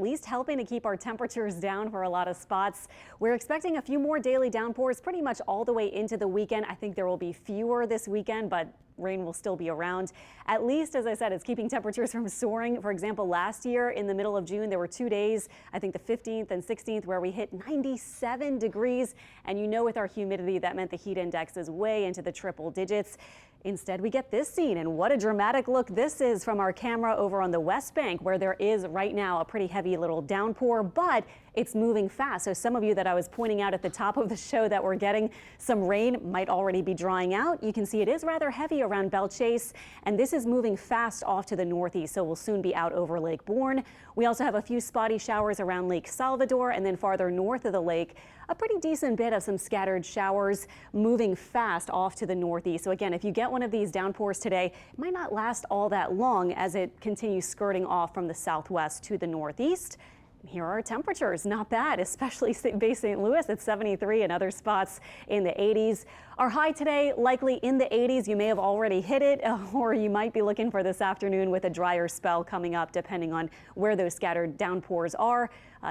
at least helping to keep our temperatures down for a lot of spots. We're expecting a few more daily downpours pretty much all the way into the weekend. I think there will be fewer this weekend, but rain will still be around. At least, as I said, it's keeping temperatures from soaring. For example, last year in the middle of June, there were 2 days, I think the 15th and 16th, where we hit 97 degrees. And you know, with our humidity, that meant the heat index is way into the triple digits. Instead, we get this scene, and what a dramatic look this is from our camera over on the West Bank, where there is right now a pretty heavy little downpour, but it's moving fast. So some of you that I was pointing out at the top of the show that we're getting some rain might already be drying out. You can see it is rather heavy around Belle Chase, and this is moving fast off to the northeast, so we'll soon be out over Lake Bourne. We also have a few spotty showers around Lake Salvador, and then farther north of the lake, a pretty decent bit of some scattered showers moving fast off to the northeast. So again, if you get one of these downpours today, it might not last all that long as it continues skirting off from the southwest to the northeast. Here are our temperatures. Not bad, especially Bay St. Louis at 73 and other spots in the 80s. Our high today likely in the 80s. You may have already hit it, or you might be looking for this afternoon with a drier spell coming up, depending on where those scattered downpours are,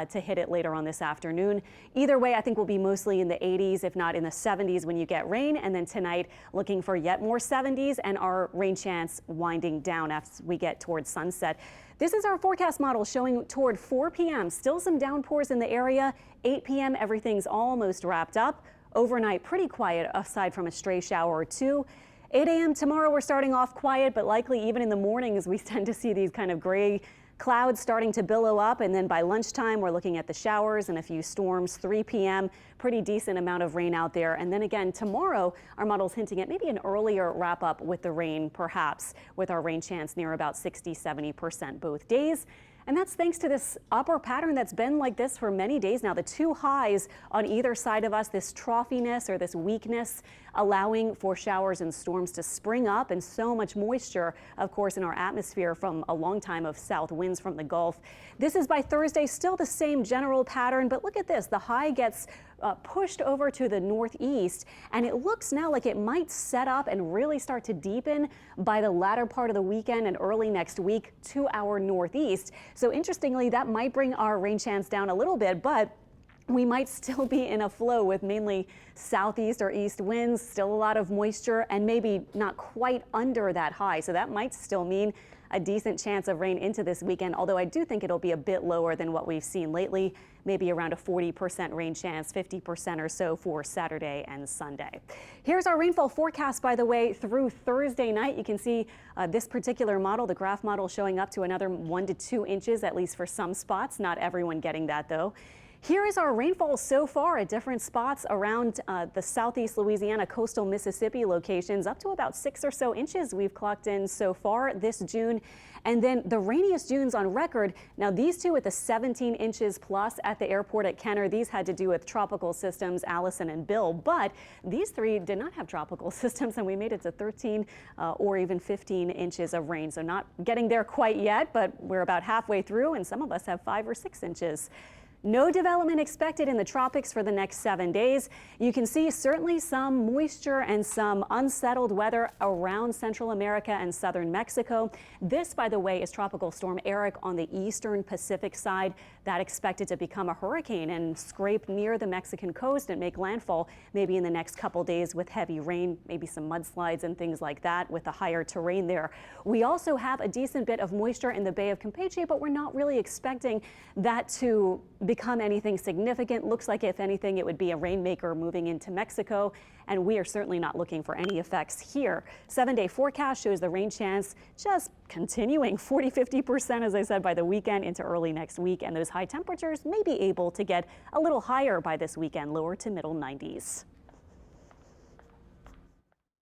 to hit it later on this afternoon. Either way, I think we'll be mostly in the 80s, if not in the 70s when you get rain. And then tonight, looking for yet more 70s and our rain chance winding down as we get towards sunset. This is our forecast model showing toward 4 p.m. Still some downpours in the area. 8 p.m. everything's almost wrapped up. Overnight, pretty quiet aside from a stray shower or two. 8 a.m. tomorrow, we're starting off quiet, but likely even in the mornings, we tend to see these kind of gray clouds starting to billow up, and then by lunchtime we're looking at the showers and a few storms. 3 p.m. pretty decent amount of rain out there, and then again tomorrow our model's hinting at maybe an earlier wrap up with the rain, perhaps with our rain chance near about 60-70% both days. And that's thanks to this upper pattern that's been like this for many days now. The two highs on either side of us, this troughiness or this weakness, allowing for showers and storms to spring up, and so much moisture, of course, in our atmosphere from a long time of south winds from the Gulf. This is by Thursday, still the same general pattern, but look at this. The high gets pushed over to the northeast, and it looks now like it might set up and really start to deepen by the latter part of the weekend and early next week to our northeast. So interestingly, that might bring our rain chance down a little bit, but we might still be in a flow with mainly southeast or east winds, still a lot of moisture, and maybe not quite under that high. So that might still mean a decent chance of rain into this weekend, although I do think it'll be a bit lower than what we've seen lately, maybe around a 40% rain chance, 50% or so for Saturday and Sunday. Here's our rainfall forecast, by the way, through Thursday night. You can see this particular model, the graph model, showing up to another 1 to 2 inches, at least for some spots. Not everyone getting that, though. Here is our rainfall so far at different spots around the southeast Louisiana, coastal Mississippi locations, up to about 6 or so inches we've clocked in so far this June. And then the rainiest Junes on record. Now these two with the 17 inches plus at the airport at Kenner, these had to do with tropical systems, Allison and Bill, but these three did not have tropical systems, and we made it to 13 or even 15 inches of rain. So not getting there quite yet, but we're about halfway through, and some of us have 5 or 6 inches. No development expected in the tropics for the next 7 days. You can see certainly some moisture and some unsettled weather around Central America and southern Mexico. This, by the way, is Tropical Storm Eric on the eastern Pacific side. That expected to become a hurricane and scrape near the Mexican coast and make landfall maybe in the next couple days with heavy rain, maybe some mudslides and things like that with the higher terrain there. We also have a decent bit of moisture in the Bay of Campeche, but we're not really expecting that to become anything significant. Looks like, if anything, it would be a rainmaker moving into Mexico, and we are certainly not looking for any effects here. 7-day forecast shows the rain chance just continuing 40-50%, as I said, by the weekend into early next week, and those high temperatures may be able to get a little higher by this weekend, lower to middle 90s.